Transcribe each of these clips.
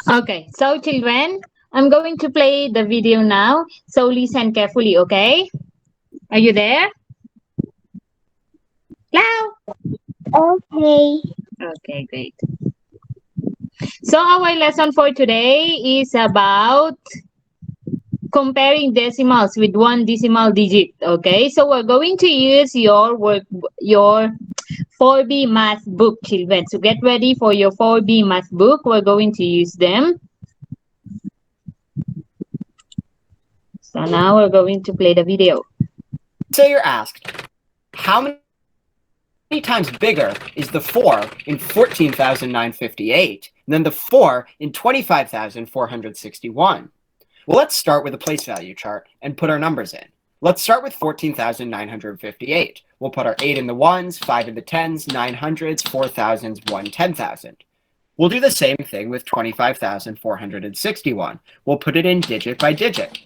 Okay, so children, I'm going to play the video now. So listen carefully, okay? Are you there? Now? Okay. Okay, great. So our lesson for today is about comparing decimals with one decimal digit. Okay, so we're going to use your 4B math book, children. So get ready for your 4B math book. We're going to use them. So now we're going to play the video. Say you're asked, how many times bigger is the 4 in 14,958 than the 4 in 25,461? Well, let's start with a place value chart and put our numbers in. Let's start with 14,958. We'll put our 8 in the ones, 5 in the tens, 900s, 4,000s, 1 10,000. We'll do the same thing with 25,461. We'll put it in digit by digit.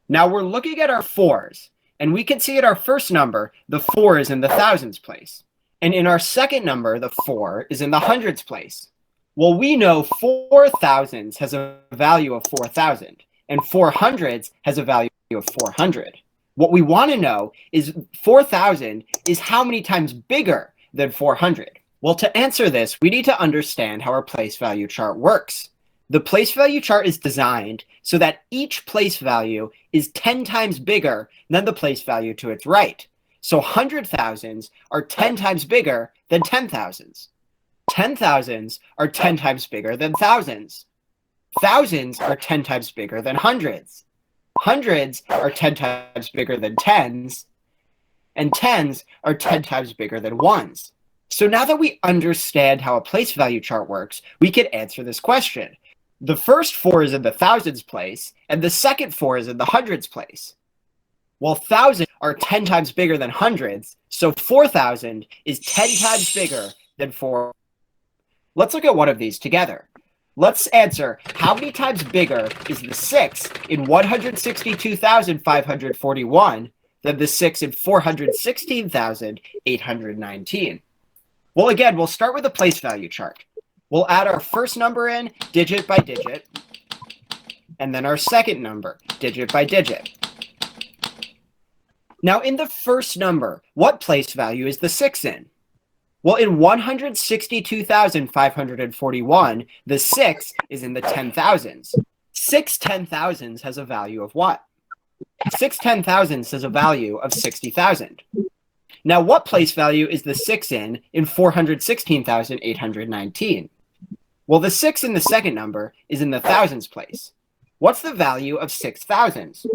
Now we're looking at our 4s, and we can see at our first number, the 4 is in the thousands place. And in our second number, the 4 is in the hundreds place. Well, we know 4 thousands has a value of 4,000, and 4 hundreds has a value of 400. What we want to know is 4,000 is how many times bigger than 400? Well, to answer this, we need to understand how our place value chart works. The place value chart is designed so that each place value is 10 times bigger than the place value to its right. So 100,000s are 10 times bigger than 10,000s. 10,000s are 10 times bigger than thousands. Thousands are 10 times bigger than hundreds. Hundreds are 10 times bigger than tens. And tens are 10 times bigger than ones. So now that we understand how a place value chart works, we can answer this question. The first 4 is in the thousands place, and the second 4 is in the hundreds place. Well, thousands are 10 times bigger than hundreds, so 4,000 is 10 times bigger than 4. Let's look at one of these together. Let's answer, how many times bigger is the 6 in 162,541 than the 6 in 416,819? Well, again, we'll start with a place value chart. We'll add our first number in, digit by digit, and then our second number, digit by digit. Now, in the first number, what place value is the 6 in? Well, in 162,541, the 6 is in the 10,000s. 6 10,000s has a value of what? 6 10,000s has a value of 60,000. Now, what place value is the 6 in 416,819? Well, the 6 in the second number is in the thousands place. What's the value of 6,000s?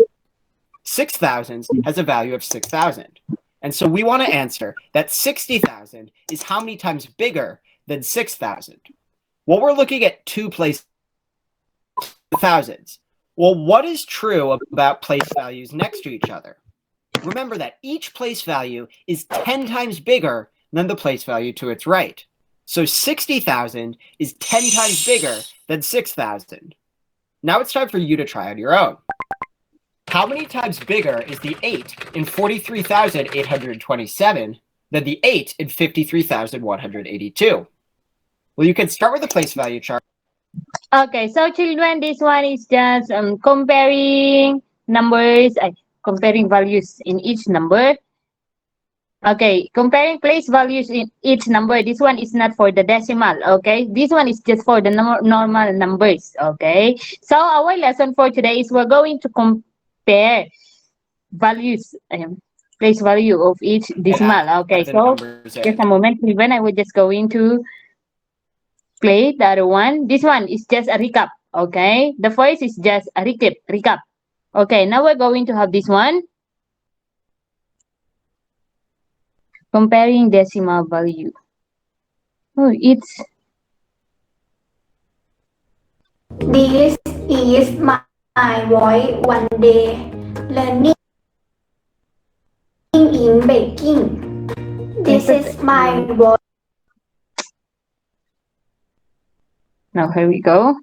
6,000s has a value of 6,000. And so we want to answer that 60,000 is how many times bigger than 6,000? Well, we're looking at two place thousands. Well, what is true about place values next to each other? Remember that each place value is 10 times bigger than the place value to its right. So 60,000 is 10 times bigger than 6,000. Now it's time for you to try on your own. How many times bigger is the 8 in 43,827 than the 8 in 53,182? Well, you can start with the place value chart. Okay, so children, this one is just comparing numbers, comparing values in each number. Okay, comparing place values in each number. This one is not for the decimal, okay? This one is just for the normal numbers, okay? So our lesson for today is we're going to compare values, place value of each decimal, okay? So just a moment, even I will just going to play the other one. This one is just a recap, okay? The first is just a recap. Okay, now we're going to have this one. Comparing decimal value. Oh, it's... This is my voice one day. Learning in baking. This is my voice. Now here we go.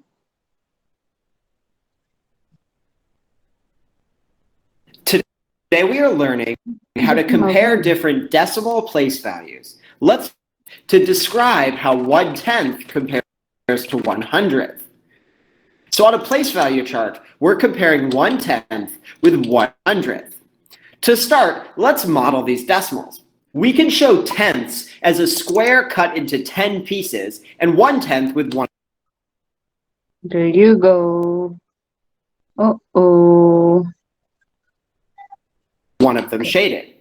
Today we are learning how to compare different decimal place values. To describe how 1/10 compares to 100th. So on a place value chart, we're comparing 1/10 with 100th. To start, let's model these decimals. We can show tenths as a square cut into 10 pieces and 1/10 with one. There you go. Uh-oh. One of them shaded.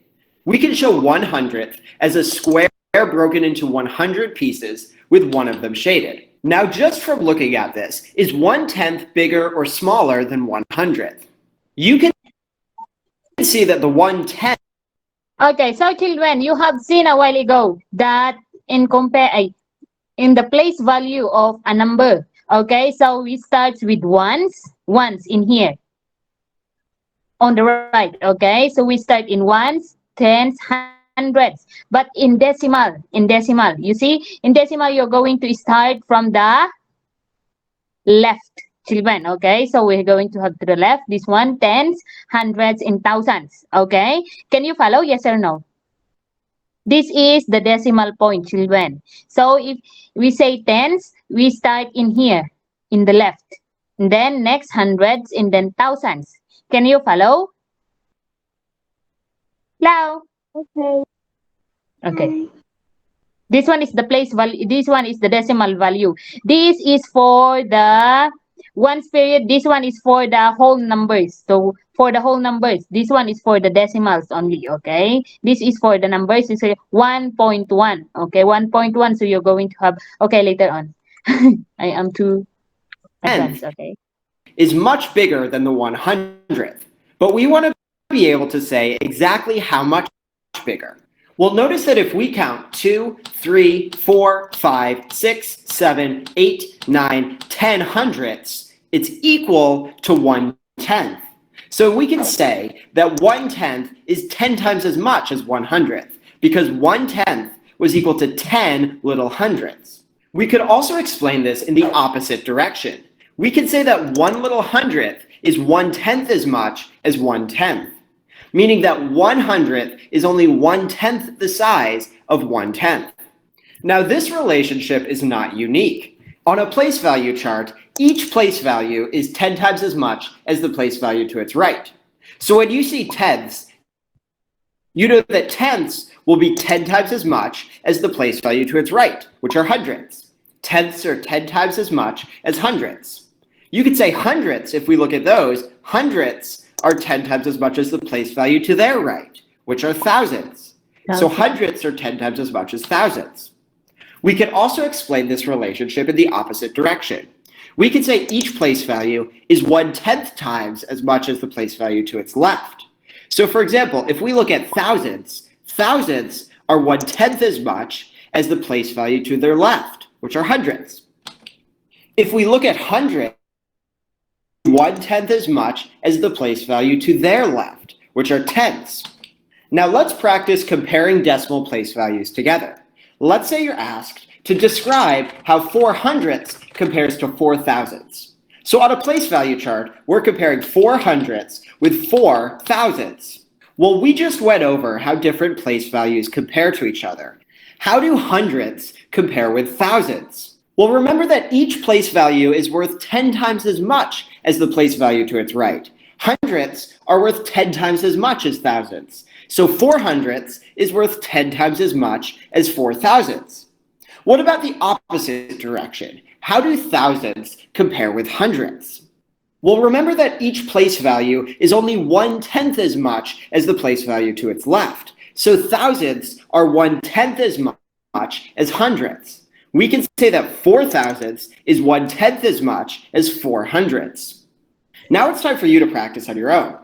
We can show 100th as a square broken into 100 pieces with one of them shaded. Now, just from looking at this, is 1/10 bigger or smaller than 100th? You can see that the 1/10. Okay, so children, you have seen a while ago that in the place value of a number. Okay, so we start with ones in here on the right. Okay, so we start in ones, tens, hundreds, but in decimal, you see, in decimal you're going to start from the left, children. Okay, so we're going to have to the left this one, tens, hundreds, and thousands. Okay, can you follow? Yes or no? This is the decimal point, children. So if we say tens, we start in here in the left, and then next hundreds, and then thousands. Can you follow? Hello? Okay. This one is the place value. This one is the decimal value. This is for the ones period. This one is for the whole numbers. So for the whole numbers, this one is for the decimals only. Okay. This is for the numbers. It's 1.1. Okay, 1.1. So you're going to have. Okay, later on. I am too advanced. Okay. Is much bigger than the 100th, but we want to be able to say exactly how much bigger. Well, notice that if we count 2, 3, 4, 5, 6, 7, 8, 9, 10 hundredths, it's equal to 1/10. So we can say that 1/10 is 10 times as much as 100th, because 1/10 was equal to 10 little hundredths. We could also explain this in the opposite direction. We can say that 1 little hundredth is 1/10 as much as 1/10. Meaning that 100th is only 1/10 the size of 1/10. Now, this relationship is not unique. On a place value chart, each place value is 10 times as much as the place value to its right. So when you see tenths, you know that tenths will be 10 times as much as the place value to its right, which are hundredths. Tenths are 10 times as much as hundredths. You could say hundredths if we look at those. Hundredths are 10 times as much as the place value to their right, which are thousands. So hundredths are 10 times as much as thousands. We can also explain this relationship in the opposite direction. We can say each place value is 1/10 times as much as the place value to its left. So for example, if we look at thousands, thousands are 1/10 as much as the place value to their left, which are hundredths. If we look at hundreds, 1/10 as much as the place value to their left, which are tenths. Now let's practice comparing decimal place values together. Let's say you're asked to describe how 4 hundredths compares to 4 thousandths. So on a place value chart, we're comparing 4 hundredths with 4 thousandths. Well, we just went over how different place values compare to each other. How do hundredths compare with thousandths? Well, remember that each place value is worth 10 times as much as the place value to its right. Hundredths are worth 10 times as much as thousandths. So 4 hundredths is worth 10 times as much as 4 thousandths. What about the opposite direction? How do thousandths compare with hundredths? Well, remember that each place value is only 1/10 as much as the place value to its left. So thousandths are 1/10 as much as hundredths. We can say that 4 thousandths is 1/10 as much as 4 hundredths. Now it's time for you to practice on your own.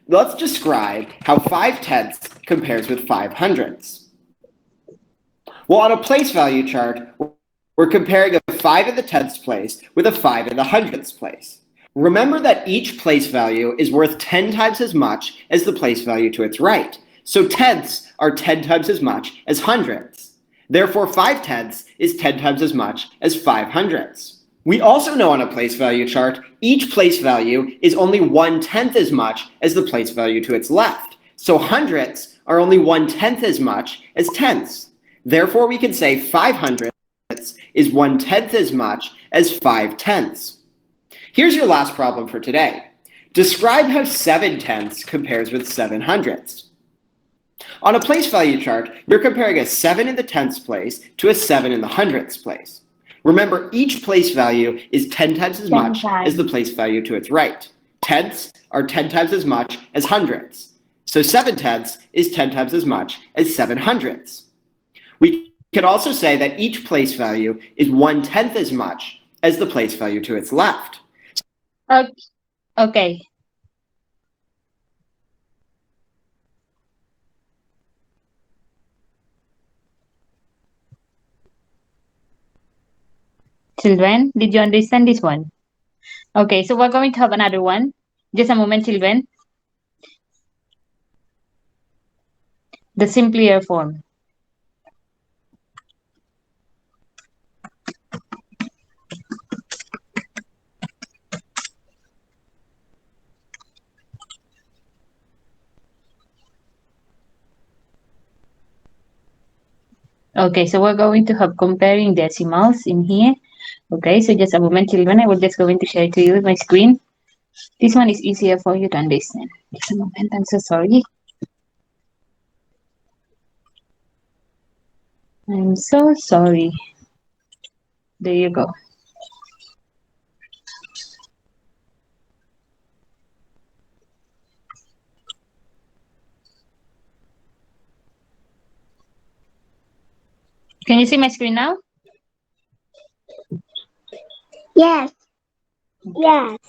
Let's describe how 5 tenths compares with 5 hundredths. Well, on a place value chart, we're comparing a 5 in the tenths place with a 5 in the hundredths place. Remember that each place value is worth 10 times as much as the place value to its right. So tenths are 10 times as much as hundredths. Therefore, 5 tenths is 10 times as much as 5 hundredths. We also know on a place value chart, each place value is only 1/10 as much as the place value to its left. So hundredths are only 1/10 as much as tenths. Therefore, we can say 5 hundredths is 1/10 as much as 5/10. Here's your last problem for today. Describe how 7/10 compares with 7/100. On a place value chart, you're comparing a 7 in the tenths place to a 7 in the hundredths place. Remember, each place value is 10 times as much as the place value to its right. Tenths are 10 times as much as hundredths. So 7/10 is 10 times as much as 7/100. We can also say that each place value is 1/10 as much as the place value to its left. Okay. Children, did you understand this one? Okay, so we're going to have another one. Just a moment, children. The simpler form. Okay, so we're going to have comparing decimals in here. Okay, so just a moment, children. I will just going to share to you my screen. This one is easier for you to understand. Just a moment. I'm so sorry. I'm so sorry. There you go. Can you see my screen now? Yes. Yes.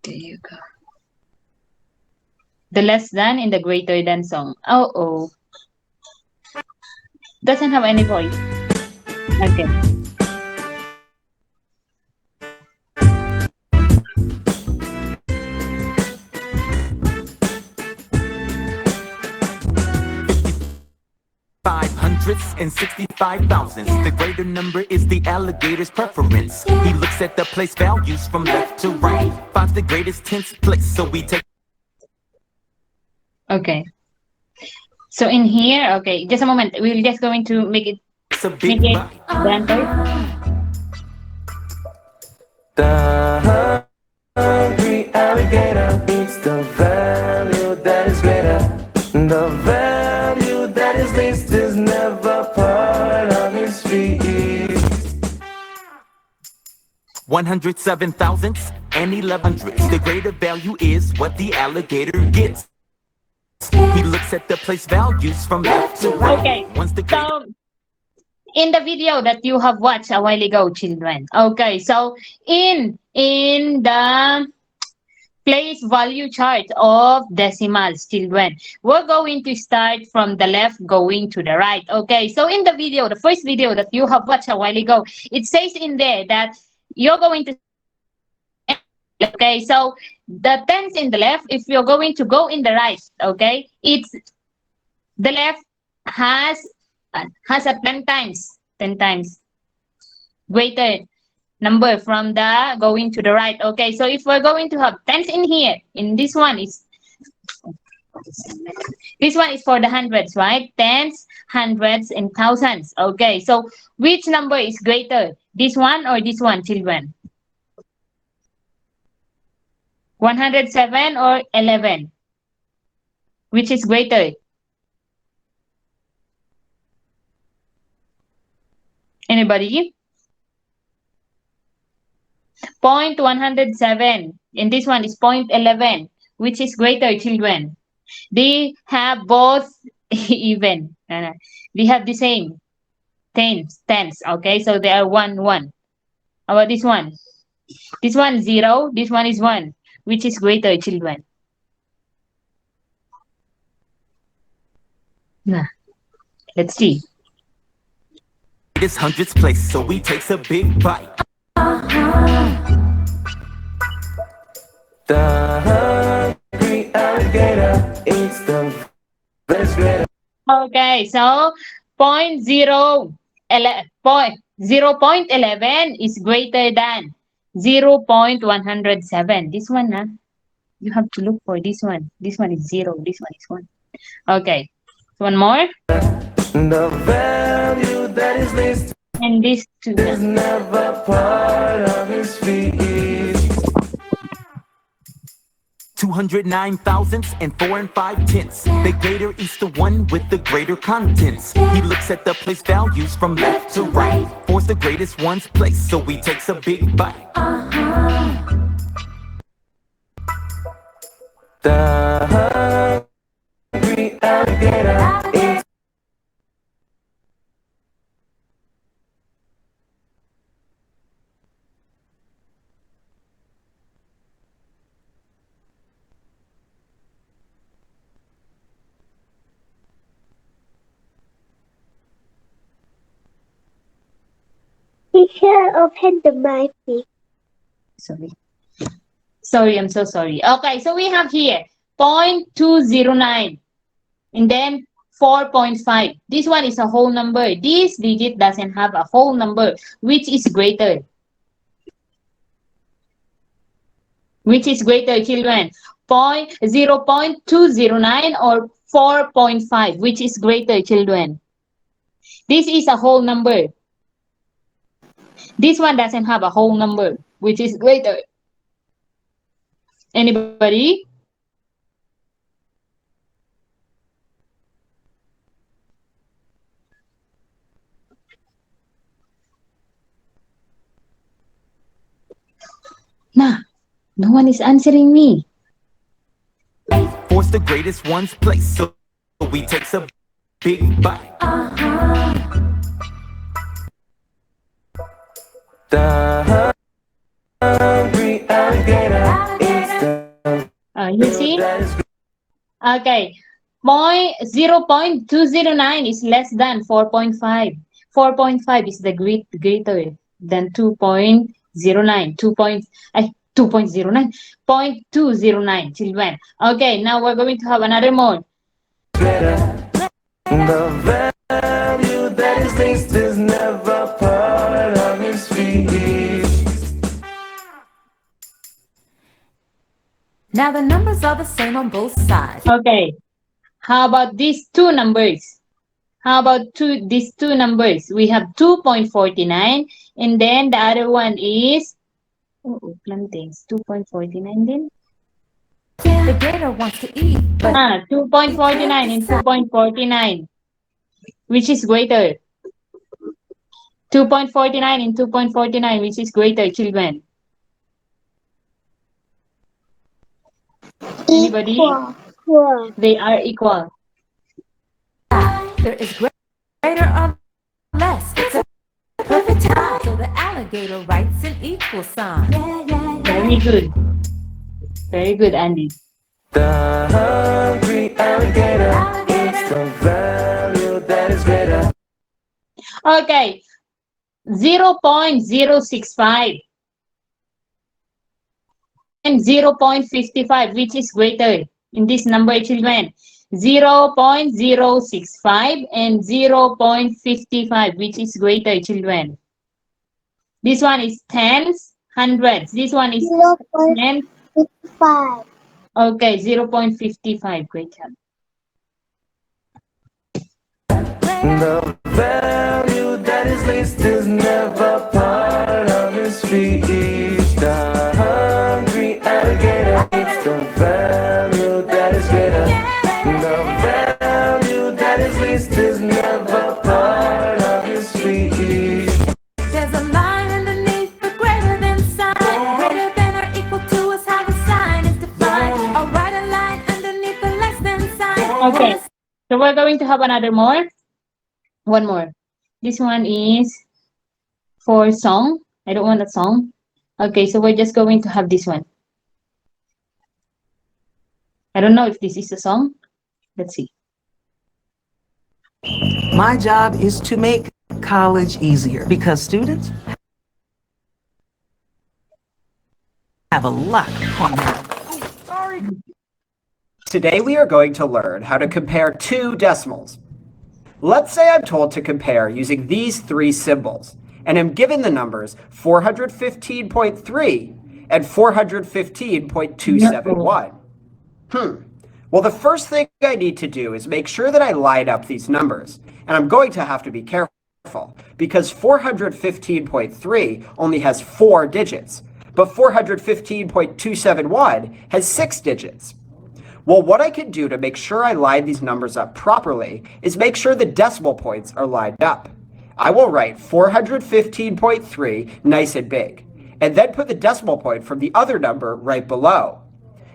There you go. The less than in the greater than song. Oh. Doesn't have any voice. Okay. And 65,000. The greater number is the alligator's preference. He looks at the place values from left to right. Finds the greatest tenth place, so we take. Okay. So in here, okay, just a moment. We're just going to make it done first. The hungry alligator eats the value that is greater. The value that is least is never part of his feast. 107 thousandths and 1100ths. The greater value is what the alligator gets. He looks at the place values from left to right. Okay. So in the video that you have watched a while ago, children. Okay, so in the place value chart of decimals, children, we're going to start from the left going to the right. Okay, so in the video, the first video that you have watched a while ago, it says in there that you're going to, okay, so the tens in the left, if you're going to go in the right, okay, it's the left has a 10 times greater number from the going to the right. Okay, so if we're going to have tens in here, in this one is for the hundreds, right? Tens, hundreds, and thousands. Okay, so which number is greater, this one or this one, children? 107 or 11? Which is greater? Anybody? 0.107. And this one is 0.11. Which is greater, children? They have both even. They have the same tens. Okay, so they are 1. How about this one? This one 0. This one is 1. Which is greater, children? Let's see. This hundreds place, so he takes a big bite. The hungry alligator eats the best greater. Okay, so 0.11 is greater than 0.107. This one, you have to look for this one. This one is 0. This one is 1. Okay, one more. The value that is least And this two. is never part of his feet. 209 thousandths and 4 5/10. The greater is the one with the greater contents. He looks at the place values from left to right. 4's the greatest one's place, so he takes a big bite. The hungry alligator is Teacher, open the mic, please. Sorry, I'm so sorry. Okay, so we have here 0.209 and then 4.5. This one is a whole number. This digit doesn't have a whole number. Which is greater? Which is greater, children? 0.209 or 4.5? Which is greater, children? This is a whole number. This one doesn't have a whole number. Which is greater? Anybody? Nah, no one is answering me. 4's the greatest one's place, so he takes a big bite. the hungry alligator is the You see? that is Okay. 0.209 is less than 4.5. 4.5 is the greater than 2.09. 2.09. 0.209, children. Okay, now we're going to have another more. greater. The value that is least is never part of his feet. Now the numbers are the same on both sides. Okay. How about these two numbers? How about these two numbers? We have 2.49 and then the other one is 2.49 then? The gator wants to eat, but 2.49 and 2.49. Which is greater? 2.49 and 2.49, which is greater, children? Anybody? Equal. They are equal. there is greater or less. It's a perfect tie. So the alligator writes an equal sign. Very good. Very good, Andy. The hungry alligator is the value that is greater. Okay. 0.065 and 0.55, which is greater in this number, children? 0.065 and 0.55, which is greater, children? This one is tens, hundreds. This one is tens. 0.55. Okay, 0.55. Great job. The value that is least is never part of his feet. The hungry alligator eats the value that is greater. The value that is least is never part of his feet. There's a line underneath the greater than sign. Greater than or equal to is how the sign is defined. I'll write a line underneath the less than sign. Okay, so we're going to have another more. One more. This one is for song. I don't want that song. Okay, so we're just going to have this one. I don't know if this is a song. Let's see. My job is to make college easier because students have a lot on them. Today we are going to learn how to compare two decimals. Let's say I'm told to compare using these three symbols, and am given the numbers 415.3 and 415.271. Well, the first thing I need to do is make sure that I line up these numbers, and I'm going to have to be careful. because 415.3 only has 4 digits, but 415.271 has 6 digits. Well, what I can do to make sure I line these numbers up properly is make sure the decimal points are lined up. I will write 415.3 nice and big, and then put the decimal point from the other number right below.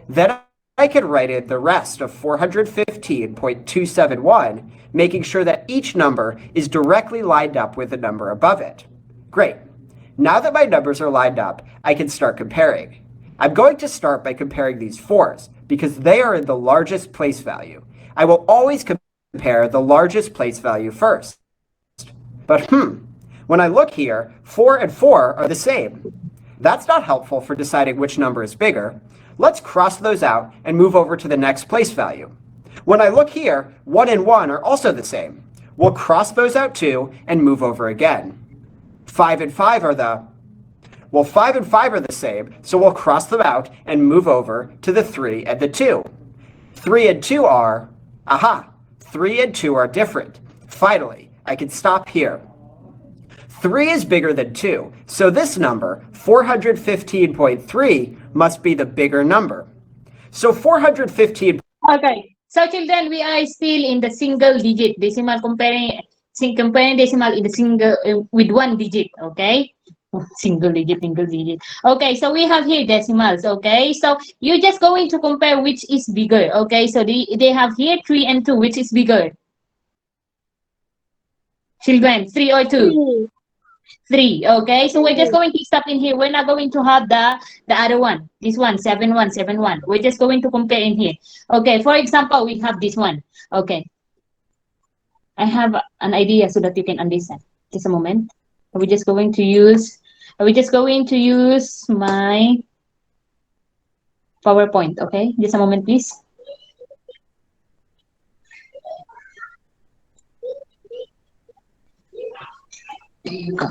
Then I can write in the rest of 415.271, making sure that each number is directly lined up with the number above it. Great. Now that my numbers are lined up, I can start comparing. I'm going to start by comparing these 4s because they are in the largest place value. I will always compare the largest place value first. But when I look here, 4 and 4 are the same. That's not helpful for deciding which number is bigger. Let's cross those out and move over to the next place value. When I look here, 1 and 1 are also the same. We'll cross those out too and move over again. 5 and 5 are the Well, 5 and 5 are the same, so we'll cross them out and move over to the 3 and the 2. 3 and 2 are, 3 and 2 are different. Finally, I can stop here. 3 is bigger than 2, so this number, 415.3, must be the bigger number. So 415. Okay. So children, we are still in the single digit decimal, comparing decimal in the single with 1 digit. Okay. Single digit. Okay, so we have here decimals. Okay, so you're just going to compare which is bigger. Okay, so they have here 3 and 2. Which is bigger? Children, 3 or 2? 3. Okay, so we're just going to stop in here. We're not going to have the other one. This one, 7 1 7 1. We're just going to compare in here. Okay, for example, we have this one. Okay, I have an idea so that you can understand. Just a moment. We're just going to use my PowerPoint. Okay, just a moment, please. There you go.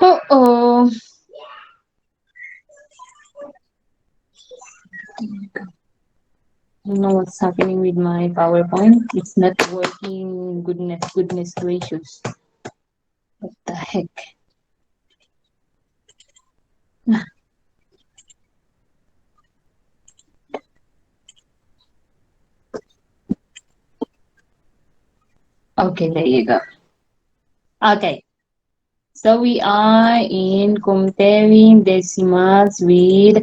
Uh-oh. I don't know what's happening with my PowerPoint. It's not working. Goodness gracious. What the heck? Okay, there you go. Okay. So we are in comparing decimals with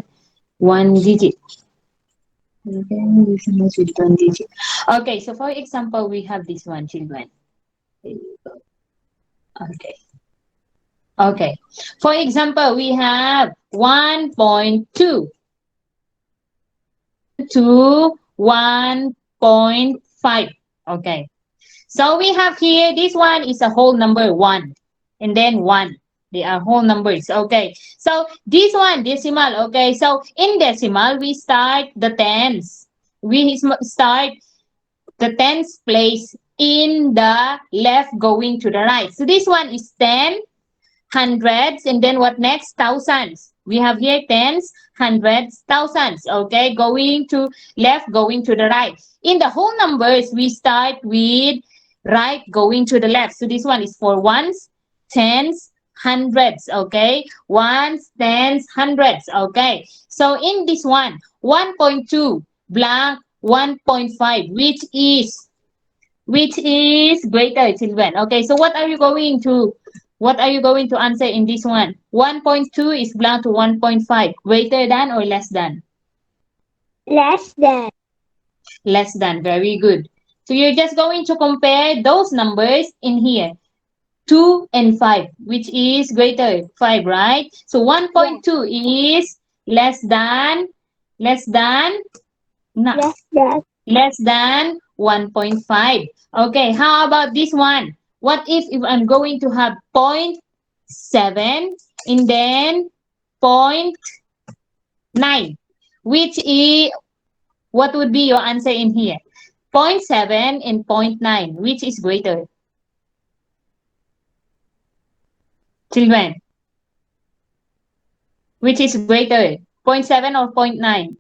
1 digit. Comparing decimals with 1 digit. Okay, so for example, we have this one, children. There you go. Okay. Okay. For example, we have 1.2 to 1.5. Okay. So we have here, this one is a whole number 1 and then 1. They are whole numbers. Okay. So this one, decimal. Okay. So in decimal, we start the tens. We start the tens place in the left going to the right. So this one is 10, hundreds, and then what next? Thousands. We have here tens, hundreds, thousands. Okay. Going to left, going to the right. In the whole numbers, we start with right going to the left. So this one is for ones, tens, hundreds. Okay, ones, tens, hundreds. Okay, so in this one, 1.2 blank 1.5, which is greater, children. Okay, so what are you going to answer in this one? 1.2 is blank to 1.5, greater than or less than? Less than. Less than. Very good. So you're just going to compare those numbers in here. 2 and 5, which is greater, 5, right? So 1.2 is less than 1.5. Okay, how about this one? What if I'm going to have 0.7 and then 0.9, which is, what would be your answer in here? 0.7 and 0.9, which is greater? Children, which is greater, 0.7 or 0.9?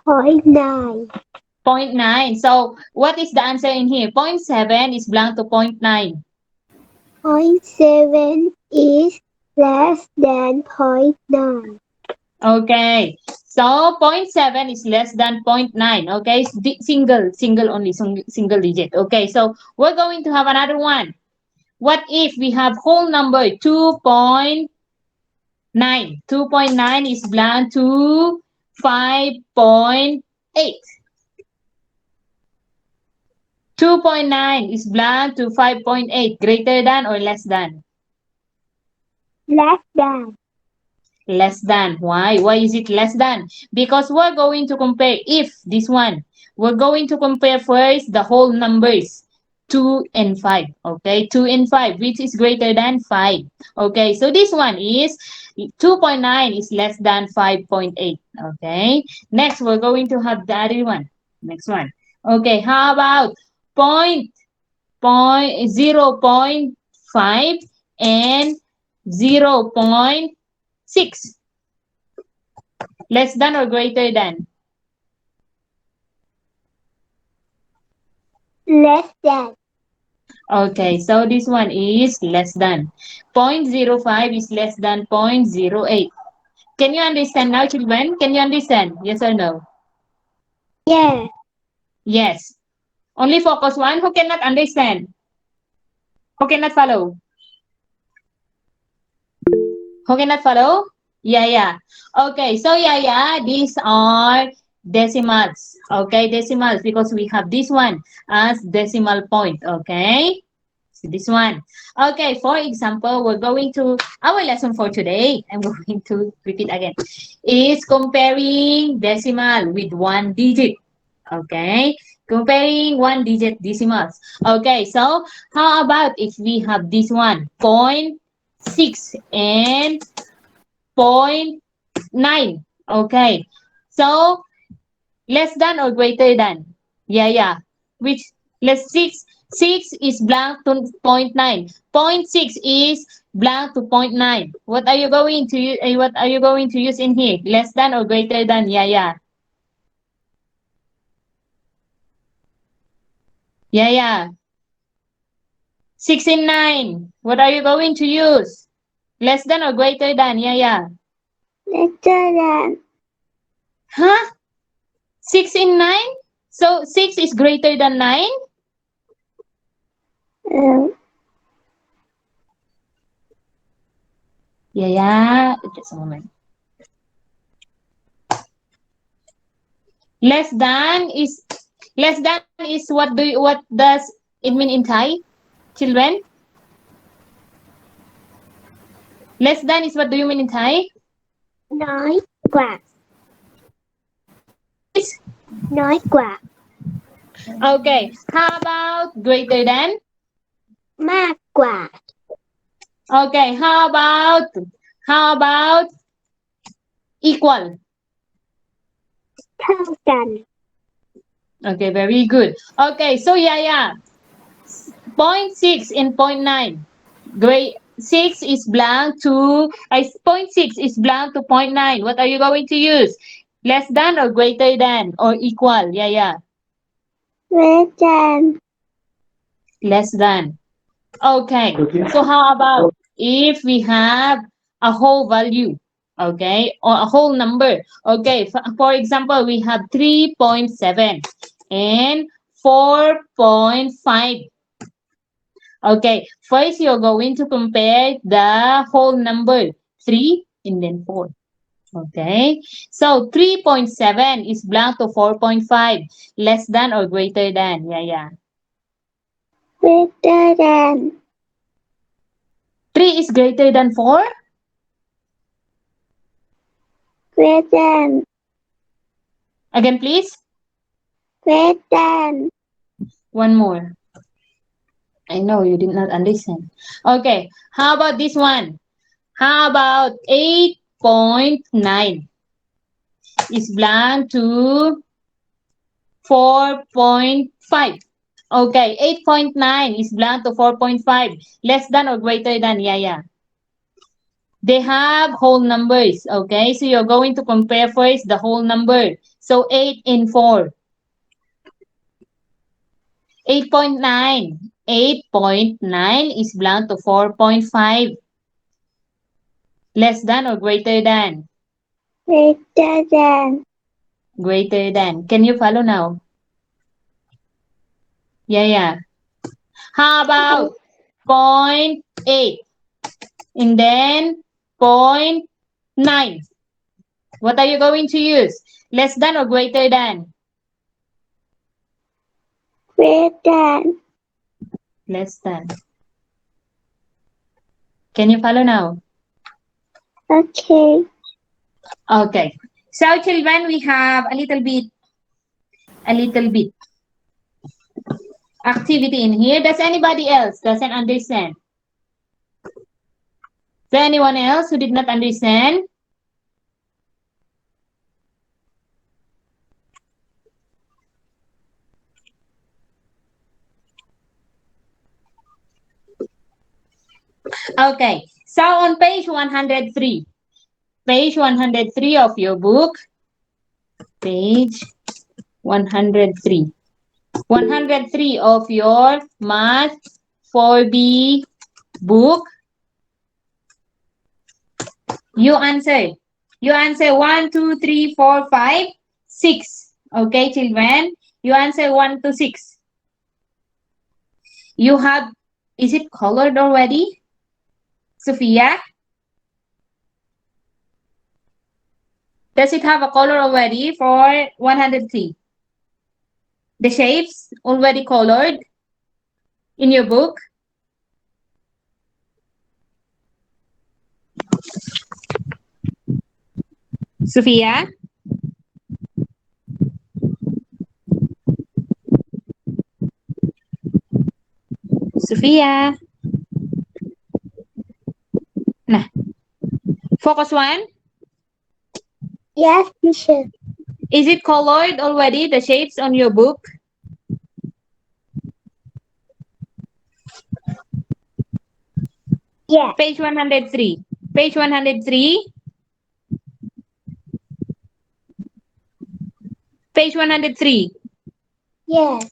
0.9. 0.9. So what is the answer in here? 0.7 is blank to 0.9. 0.7 is less than 0.9. Okay. So 0.7 is less than 0.9. Okay. Single only, single digit. Okay. So we're going to have another one. What if we have whole number 2.9? 2.9 is blank to 5.8. 2.9 is blank to 5.8. Greater than or less than? Less than. Less than. Why? Why is it less than? Because we're going to compare, if this one, we're going to compare first the whole numbers 2 and 5. Okay, 2 and 5, which is greater than 5. Okay, so this one is 2.9 is less than 5.8. Okay, next we're going to have the other one. Next one. Okay, how about point 0.5 and 0.6? Less than or greater than? Less than. Okay, so this one is less than. 0.05 is less than 0.08. Can you understand now, children? Can you understand? Yes or no? Yeah. Yes. Only focus one. Who cannot understand? Who cannot follow? Who cannot follow? Yeah. Okay, so yeah, these are decimals. Okay, decimals, because we have this one as decimal point. Okay, so this one. Okay, for example, we're going to, our lesson for today, I'm going to repeat again, is comparing decimal with one digit. Okay, comparing one digit decimals. Okay, so how about if we have this one, 0.6 and 0.9? Okay, so less than or greater than? Yeah. Which, less 6 is blank to 0.9. 0.6 is blank to 0.9. What are you going to use? What are you going to use in here? Less than or greater than? Yeah. 6 and 9. What are you going to use? Less than or greater than? Yeah. Lesser than. Huh? 6 and 9? So 6 is greater than 9? Yeah. Just a moment. Less than is what does it mean in Thai, children? Less than is what do you mean in Thai? น้อยกว่า Is น้อยกว่า okay. How about greater than? มากกว่า Okay. How about equal? เท่ากัน Okay, very good. Okay, so yeah. 0.6 and 0.9. Great. 6 is blank to 0.6 is blank to 0.9. What are you going to use? Less than or greater than or equal? Yeah. เวจัน Less than. Okay. So how about if we have a whole value? Okay, or a whole number. Okay, for example, we have 3.7 and 4.5. Okay, first you're going to compare the whole number 3 and then 4. Okay, so 3.7 is blank to 4.5. Less than or greater than? Yeah. เวจัน 3 is greater than 4? เวจัน Again, please. เวจัน One more. I know you did not understand. Okay, how about this one? How about 8.9 is blank to 4.5. Okay, 8.9 is blank to 4.5. Less than or greater than? Yeah. They have whole numbers. Okay, so you're going to compare first the whole number. So 8 in 4. 8.9. 8.9 is belong to 4.5. Less than or greater than? Greater than. Greater than. Can you follow now? Yeah. How about 0.8? And then 0.9. What are you going to use? Less than or greater than? Greater than. Less than. Can you follow now? Okay. Okay. So children, we have a little bit activity in here. Does anybody else doesn't understand? Is there anyone else who did not understand? Okay. So on page 103. Page 103 of your book. Page 103. 103 of your Math 4B book. You answer 1, 2, 3, 4, 5, 6. Okay, children. You answer 1 to 6. You have, is it colored already? Sophia? Does it have a color already for 103? The shapes already colored in your book? Sophia? Sophia? Nah. Focus 1. Yes, teacher. Is it colored already, the shapes on your book? Yes. Page 103. Page 103. Page 103. Yes.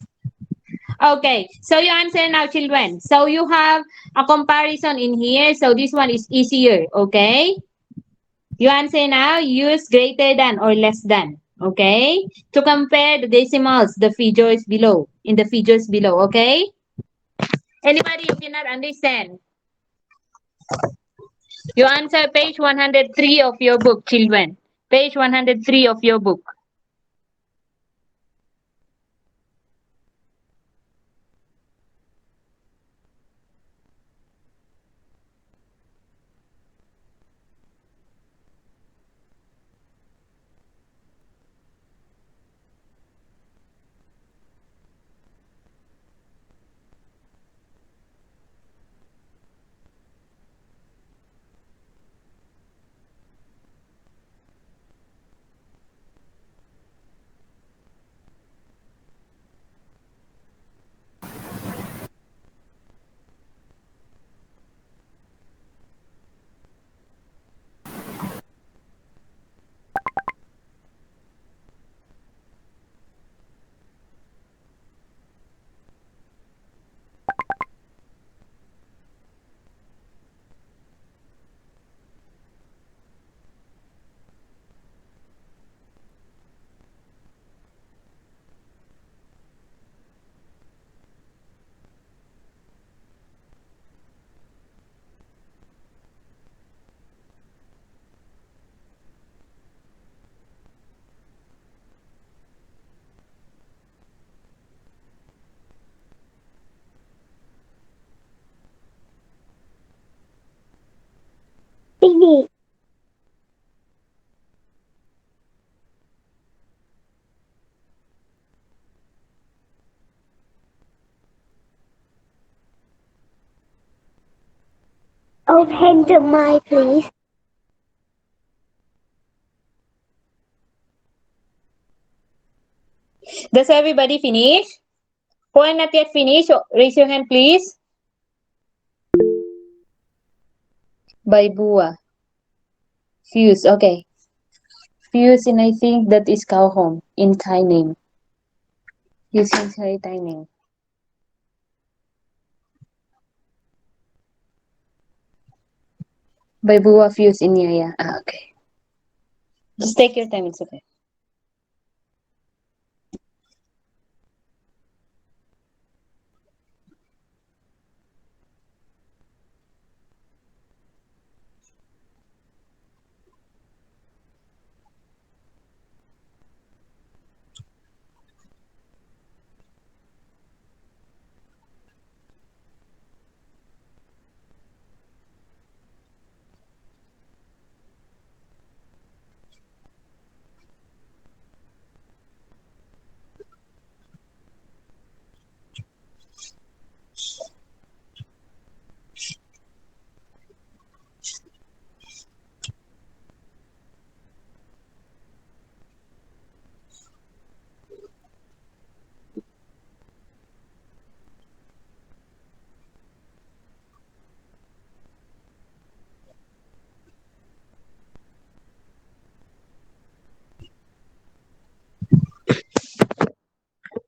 Okay, so you answer now, children. So you have a comparison in here. So this one is easier, okay? You answer now, use greater than or less than, okay? To compare the decimals, the figures below, in the figures below, okay? Anybody who cannot understand? You answer page 103 of your book, children. Page 103 of your book. Baby. Open the mic, please. Does everybody finish? Who are not yet finished, raise your hand, please. By Bua. Fuse. Okay. Fuse, and I think that is cow home in Thai name. Fuse in Thai name. By Bua Fuse in Yaya. Ah, okay. Just take your time. It's okay.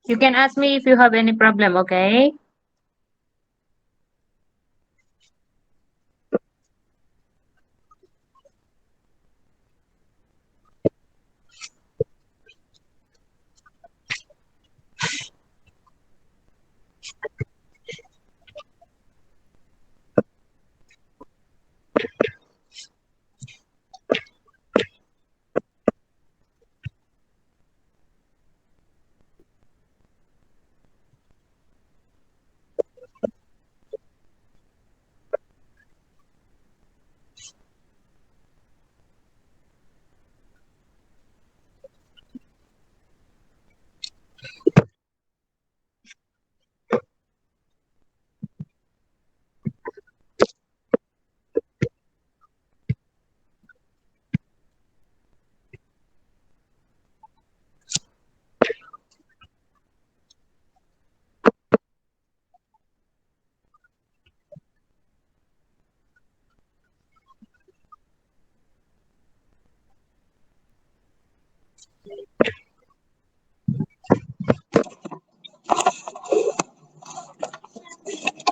You can ask me if you have any problem, okay?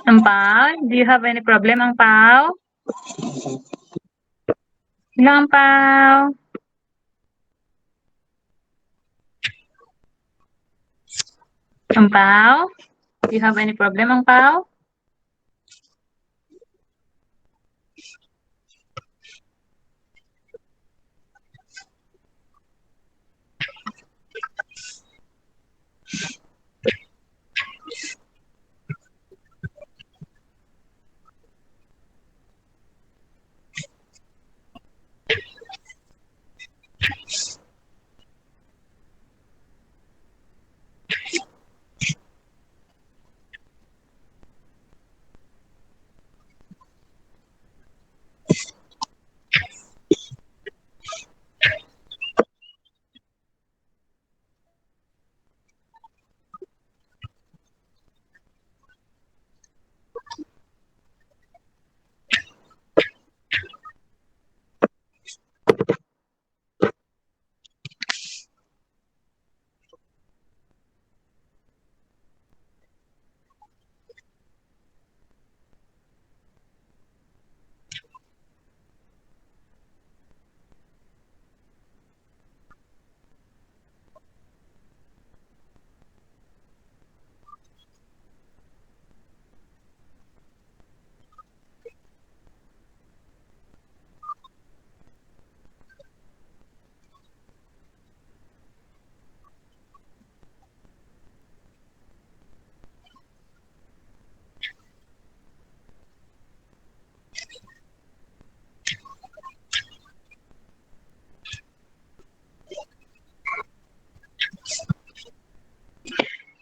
Ang Pao, do you have any problem, Ang Pao? Hello, Ang Pao. Ang Pao, do you have any problem, Ang Pao?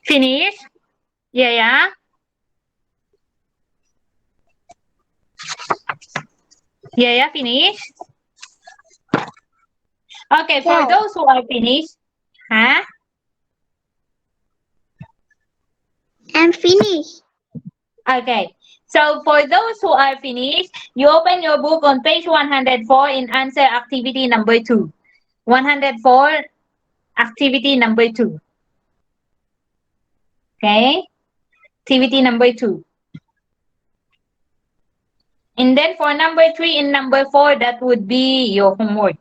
Finish? Yeah. Yeah, finish? Okay, for Yes. those who are finished, huh? I'm finished. Okay. So for those who are finished, you open your book on page 104 in answer activity number 2. 104 activity number 2. Okay. Activity number 2. And then for number 3 and number 4, that would be your homework.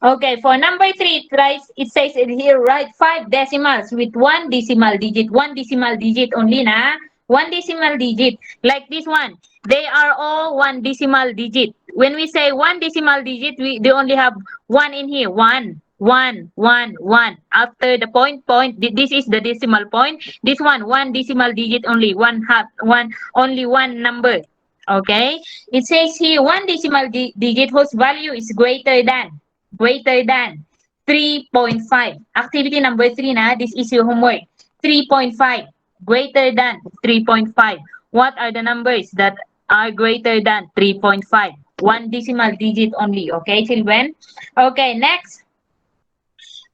Okay, for number 3, it says it here, write 5 decimals with 1 decimal digit. 1 decimal digit only na. 1 decimal digit. Like this one. They are all 1 decimal digit. When we say 1 decimal digit, they only have 1 in here. 1, 1, 1, 1. After the point, this is the decimal point. This one, 1 decimal digit only. Only one number. Okay. It says here 1 decimal digit whose value is greater than 3.5. Activity number 3 na, this is your homework. 3.5, greater than 3.5. What are the numbers that are greater than 3.5? 1 decimal digit only, okay, children? Okay, next.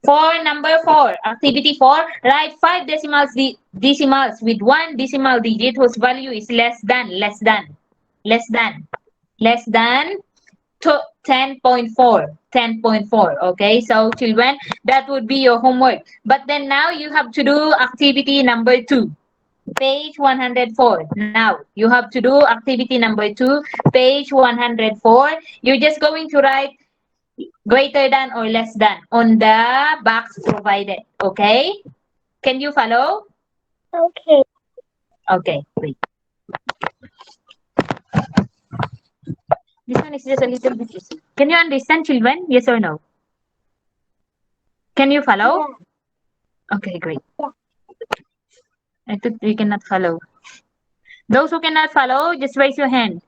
For number 4, activity 4, write 5 decimals with 1 decimal digit whose value is less than to 10.4. 10.4. Okay, so children, that would be your homework. But then now you have to do activity number 2. Page 104. Now you have to do activity number 2, page 104. You're just going to write greater than or less than on the box provided. Okay? Can you follow? Okay. Okay, great. This one is just a little bit easy. Can you understand, children? Yes or no? Can you follow? Okay, great. I think we cannot follow. Those who cannot follow, just raise your hand.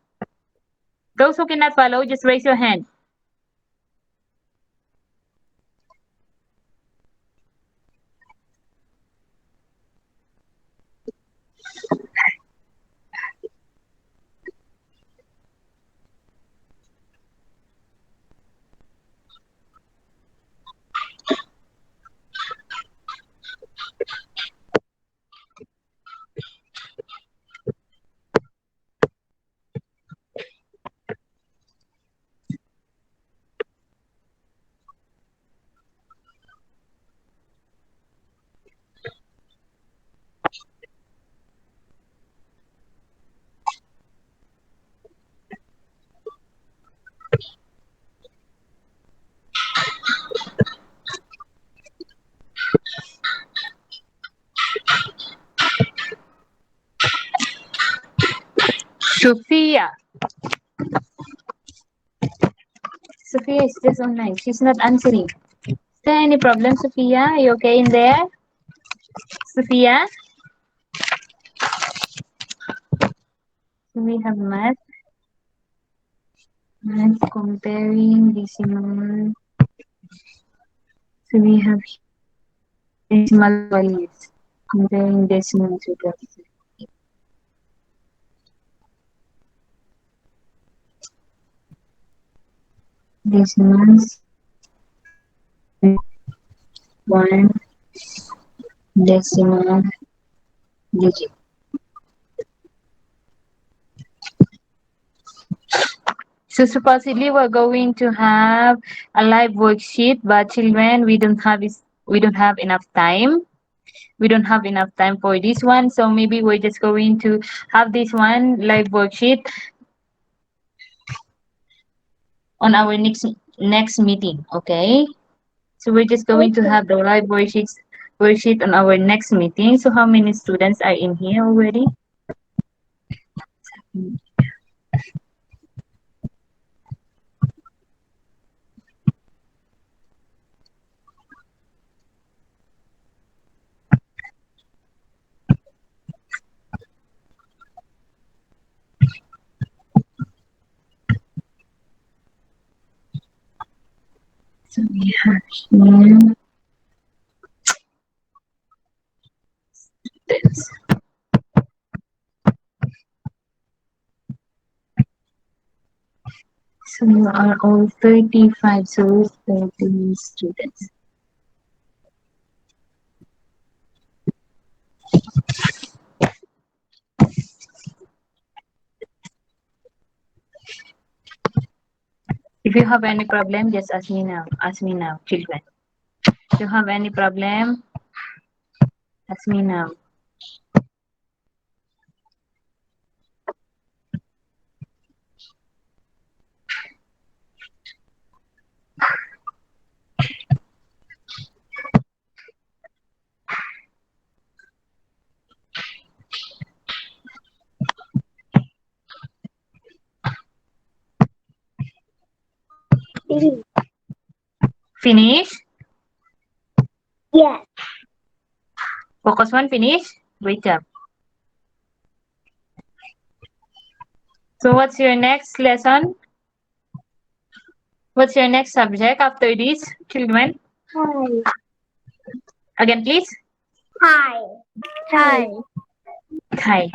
Those who cannot follow, just raise your hand. Sophia. Sophia is just online. She's not answering. Is there any problem, Sophia? Are you okay in there? Sophia? So we have math. Math comparing decimal. So we have decimal values. Comparing decimal to the decimals. 1 decimal digit. So supposedly we're going to have a live worksheet, but children, we don't have enough time. We don't have enough time for this one, so maybe we're just going to have this one live worksheet on our next meeting. Okay, so we're just going to have the live worksheet on our next meeting. So how many students are in here already? So we have here students. So you are all 35, so 30 students. If you have any problem, just ask me now. Ask me now, children. If you have any problem, ask me now. Finish? Yes. Focus one, finish? Great job. So what's your next lesson? What's your next subject after this, children? Hi. Again, please. Hi. Hi. Hi.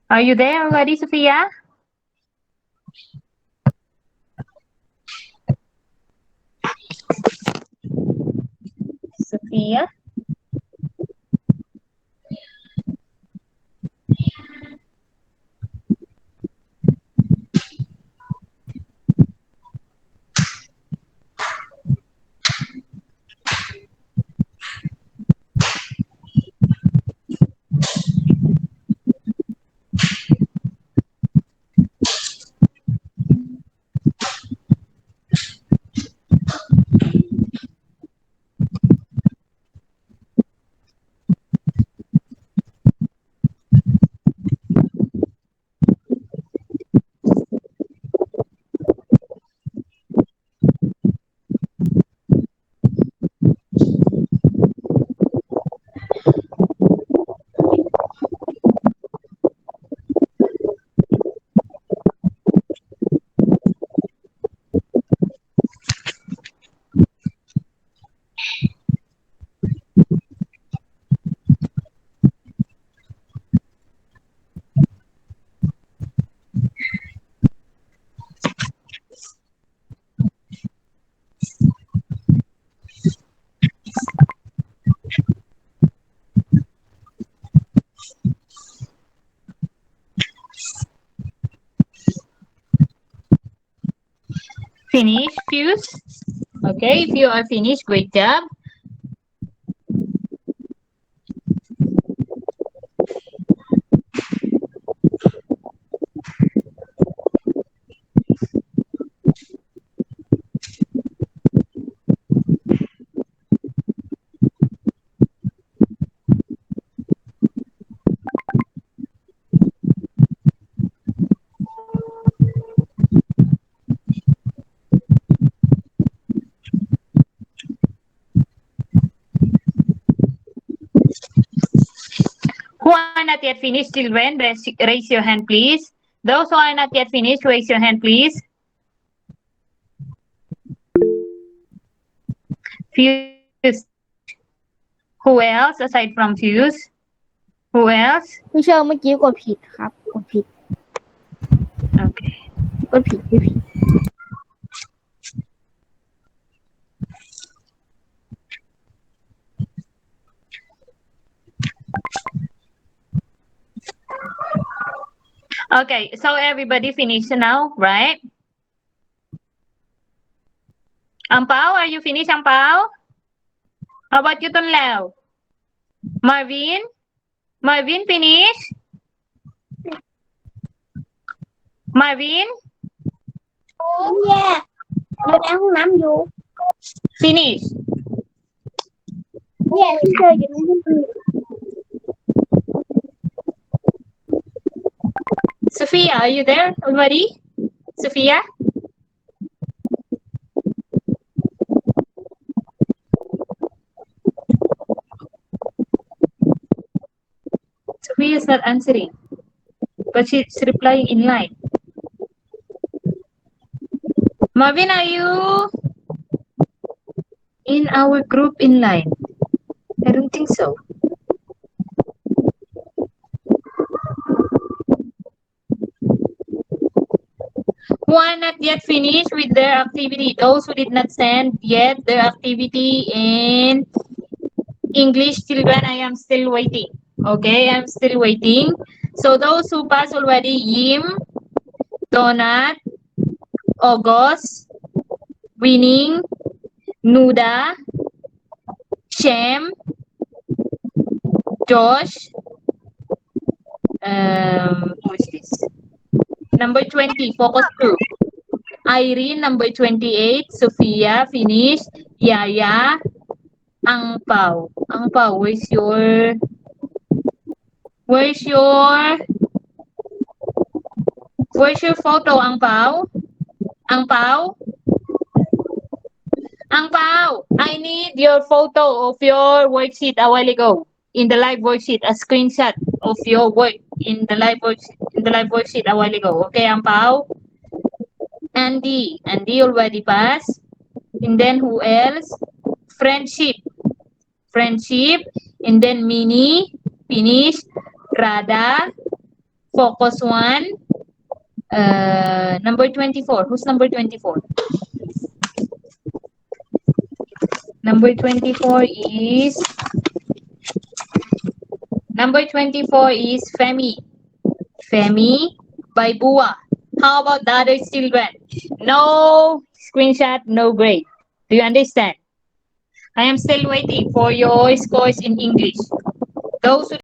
Are you there already, Sophia? Sophia? Finish, Fuse? Okay, if you are finished, great job. Who are not yet finished, children, raise your hand, please. Those who are not yet finished, raise your hand, please. Fuse. Who else aside from Fuse? Who else? พี่เชิญเมื่อกี้กดผิดครับ กดผิด Okay. กดผิดพี่ผิด Okay, so everybody finished now, right? Ampao, are you finished, Ampao? How about you, Tonlao? Marvin? Marvin, finish? Marvin? แย่อยู่ในห้องน้ำอยู่ Finish. แย่พี่เชิญอยู่ในห้องน้ำ Sophia, are you there already? Sophia? Sophia is not answering, but she's replying in line. Marvin, are you in our group in line? I don't think so. Who are not yet finished with their activity? Those who did not send yet their activity in English, children, I am still waiting. Okay, I'm still waiting. So those who passed already, Yim, Donut, August, Winning, Nuda, Shem, Josh, who's this? Number 20, focus group. Irene, number 28, Sophia, finish, Yaya, Ang Pao. Ang Pao, where's your photo, Ang Pao? Ang Pao? Ang Pao, I need your photo of your worksheet a while ago. In the live worksheet, a screenshot of your work in the live worksheet a while ago. Okay, Ang Pao? Andy already passed. And then who else? Friendship, and then Mini, finish, Rada, focus 1, number 24. Who's number 24? Number 24 is Femi. Femi by Bua. How about the other children? No screenshot, no grade. Do you understand? I am still waiting for your scores in English. Those who